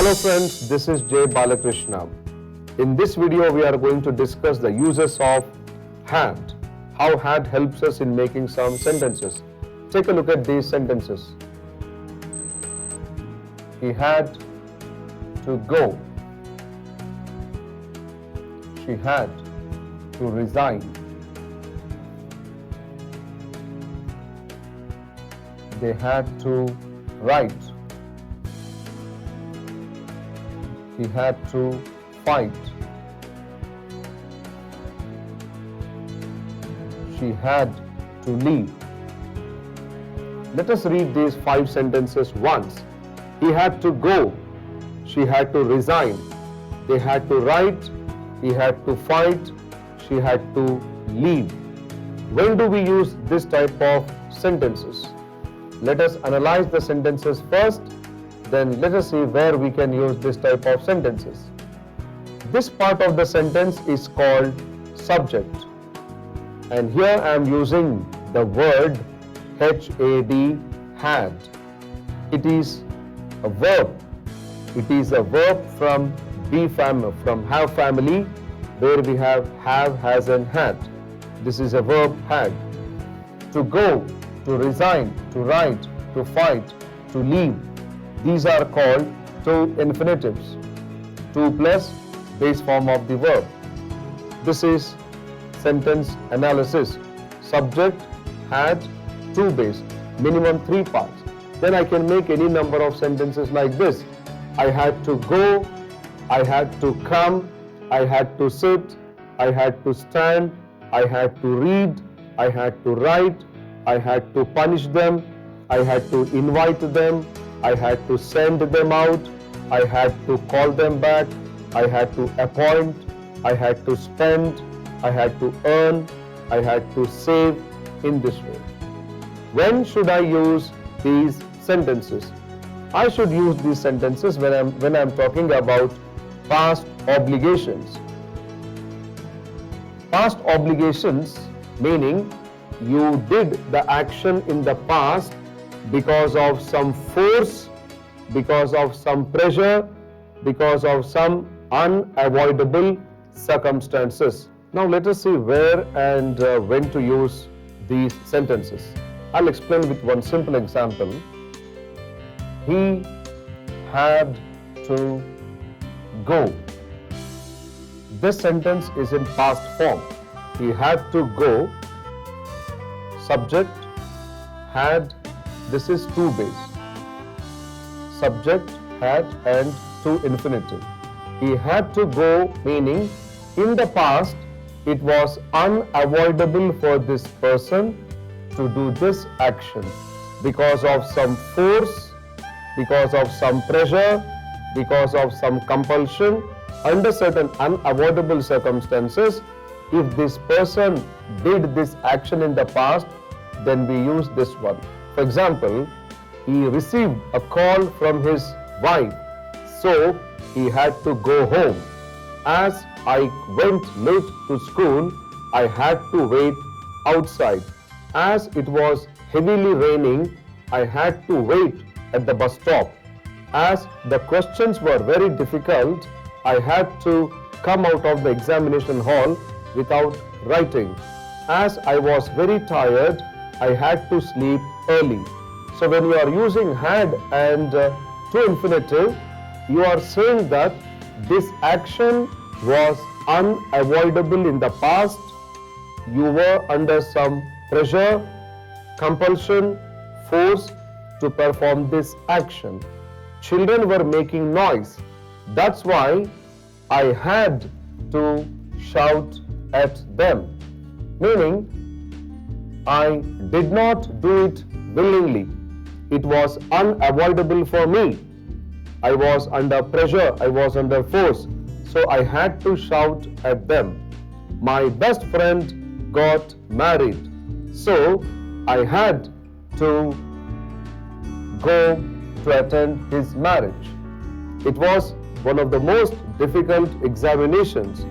Hello friends, this is J.Bala Krishna. In this video, we are going to discuss the uses of had. How had helps us in making some sentences. Take a look at these sentences. He had to go. She had to resign. They had to write. He had to fight. She had to leave. Let us read these 5 sentences once. He had to go. She had to resign. They had to write. He had to fight. She had to leave. When do we use this type of sentences? Let us analyze the sentences first. Then let us see where we can use this type of sentences. This part of the sentence is called subject. And here I am using the word had, had. It is a verb. It is a verb from from have family, where we have, has and had. This is a verb had. To go, to resign, to write, to fight, to leave. These are called two infinitives. To plus base form of the verb. This is sentence analysis. Subject, had, to base, minimum 3 parts. Then I can make any number of sentences like this. I had to go, I had to come, I had to sit, I had to stand, I had to read, I had to write, I had to punish them, I had to invite them, I had to send them out, I had to call them back, I had to appoint, I had to spend, I had to earn, I had to save in this way. When should I use these sentences? I should use these sentences when I'm talking about past obligations. Past obligations meaning you did the action in the past because of some force, because of some pressure, because of some unavoidable circumstances. Now let us see where and when to use these sentences. I'll explain with one simple example. He had to go. This sentence is in past form. He had to go. Subject, had, this is to base. Subject, had and to infinitive. He had to go meaning in the past it was unavoidable for this person to do this action because of some force, because of some pressure, because of some compulsion, under certain unavoidable circumstances. If this person did this action in the past, then we use this one. For example, he received a call from his wife, so he had to go home. As I went late to school, I had to wait outside. As it was heavily raining, I had to wait at the bus stop. As the questions were very difficult, I had to come out of the examination hall without writing. As I was very tired, I had to sleep early. So when you are using had and to infinitive, you are saying that this action was unavoidable in the past. You were under some pressure, compulsion, force to perform this action. Children were making noise. That's why I had to shout at them. Meaning, I did not do it willingly. It was unavoidable for me. I was under pressure, I was under force, so I had to shout at them. My best friend got married, so I had to go to attend his marriage. It was one of the most difficult examinations.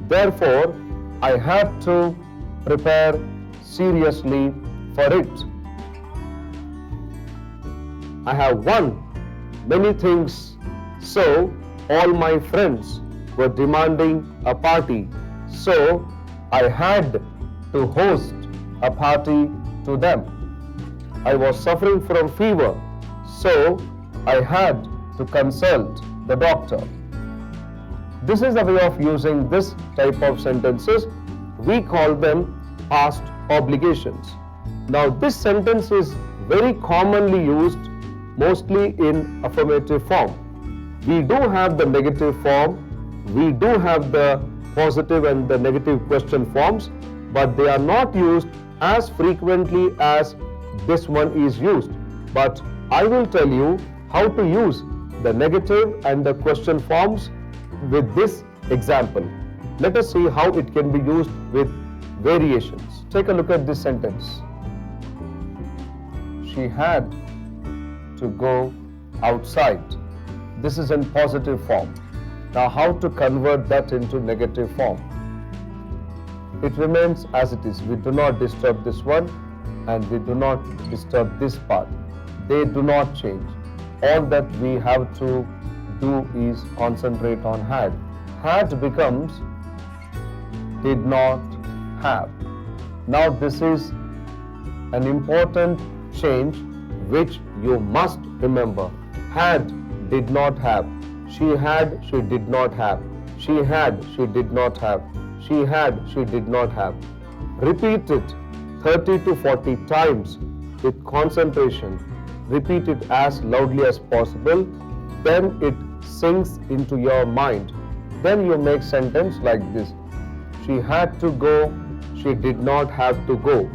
Therefore, I had to prepare seriously for it. I have won many things So all my friends were demanding a party. So I had to host a party to them. I was suffering from fever. So I had to consult the doctor. This is the way of using this type of sentences. We call them past obligations. Now this sentence is very commonly used mostly in affirmative form. We do have the negative form, we do have the positive and the negative question forms, but they are not used as frequently as this one is used. But I will tell you how to use the negative and the question forms with this example. Let us see how it can be used with variations. Take a look at this sentence. She had to go outside. This is in positive form. Now how to convert that into negative form? It remains as it is. We do not disturb this one and we do not disturb this part. They do not change. All that we have to do is concentrate on had. Had becomes did not have. Now this is an important change which you must remember. Had, did not have. She had, she did not have. She had, she did not have. She had, she did not have. Repeat it 30 to 40 times with concentration. Repeat it as loudly as possible. Then it sinks into your mind. Then you make sentence like this. She had to go, she did not have to go.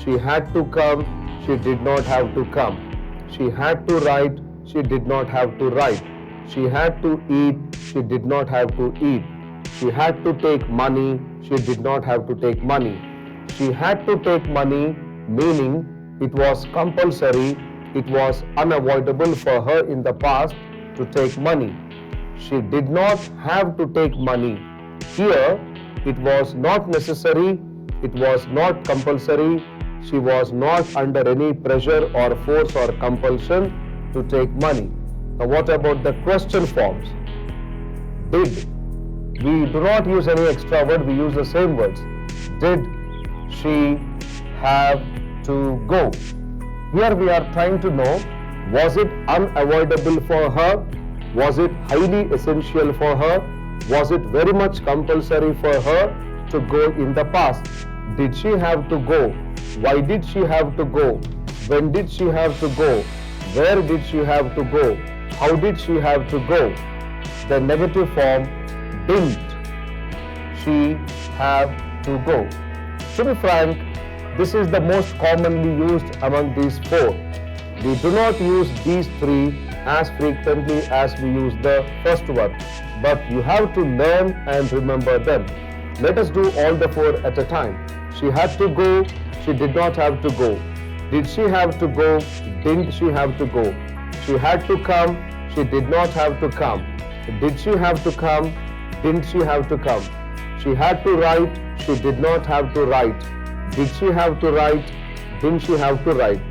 She had to come, she did not have to come. She had to write, she did not have to write. She had to eat, she did not have to eat. She had to take money, she did not have to take money. She had to take money, meaning it was compulsory, it was unavoidable for her in the past to take money. She did not have to take money. Here, it was not necessary, it was not compulsory, she was not under any pressure or force or compulsion to take money. Now what about the question forms? Did. We do not use any extra word, we use the same words. Did she have to go? Here we are trying to know, was it unavoidable for her? Was it highly essential for her? Was it very much compulsory for her to go in the past? Did she have to go? Why did she have to go? When did she have to go? Where did she have to go? How did she have to go? The negative form, didn't she have to go? To be frank, this is the most commonly used among these four. We do not use these three as frequently as we use the first one, but you have to learn and remember them. Let us do all the four at a time. She had to go, she did not have to go. Did she have to go? Didn't she have to go? She had to come, she did not have to come. Did she have to come? Didn't she have to come? She had to write, she did not have to write. Did she have to write? Didn't she have to write?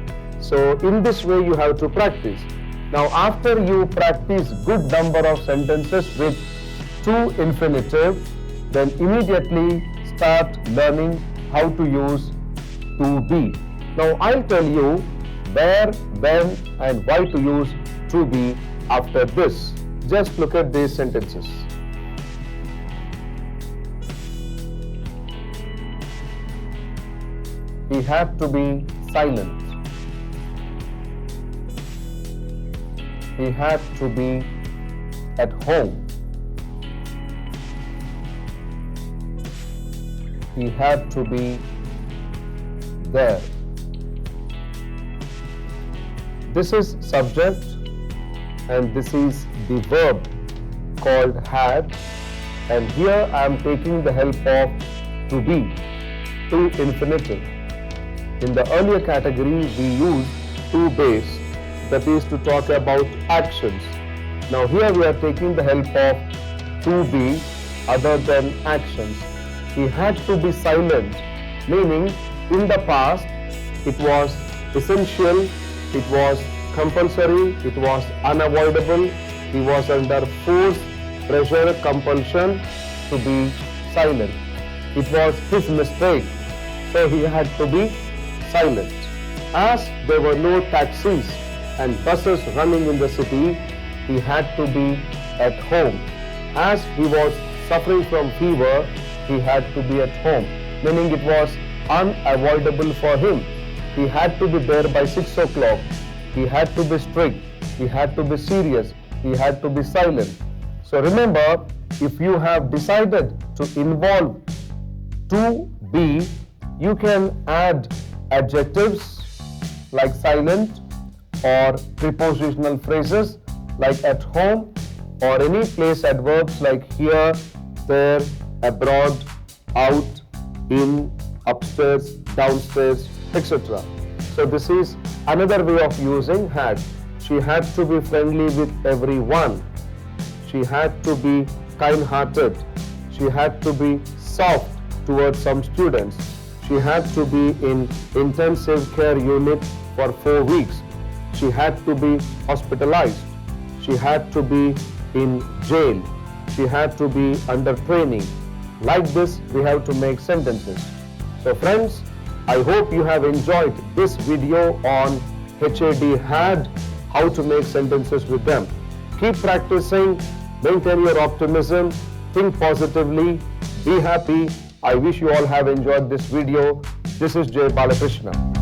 So in this way you have to practice. Now after you practice good number of sentences with to infinitive, then immediately start learning how to use to be. Now I'll tell you where, when and why to use to be after this. Just look at these sentences. He had to be silent. He had to be at home. He had to be there. This is subject and this is the verb called had, and here I am taking the help of to be, to infinitive. In the earlier category we used to base, that is to talk about actions. Now here we are taking the help of to be other than actions. He had to be silent, meaning in the past it was essential, it was compulsory, it was unavoidable He was under force, pressure, compulsion to be silent. It was his mistake, so he had to be silent. As there were no taxis and buses running in the city, he had to be at home. As he was suffering from fever, he had to be at home, meaning it was unavoidable for him. He had to be there by 6 o'clock. He had to be strict. He had to be serious. He had to be silent. So remember, if you have decided to involve to be, you can add adjectives like silent or prepositional phrases like at home, or any place adverbs like here, there, abroad, out, in, upstairs, downstairs, etc. So this is another way of using had. She had to be friendly with everyone. She had to be kind-hearted. She had to be soft towards some students. She had to be in intensive care unit for 4 weeks. She had to be hospitalized. She had to be in jail. She had to be under training. Like this, we have to make sentences. So friends, I hope you have enjoyed this video on HAD had, how to make sentences with them. Keep practicing, maintain your optimism, think positively, be happy. I wish you all have enjoyed this video. This is J. Balakrishna.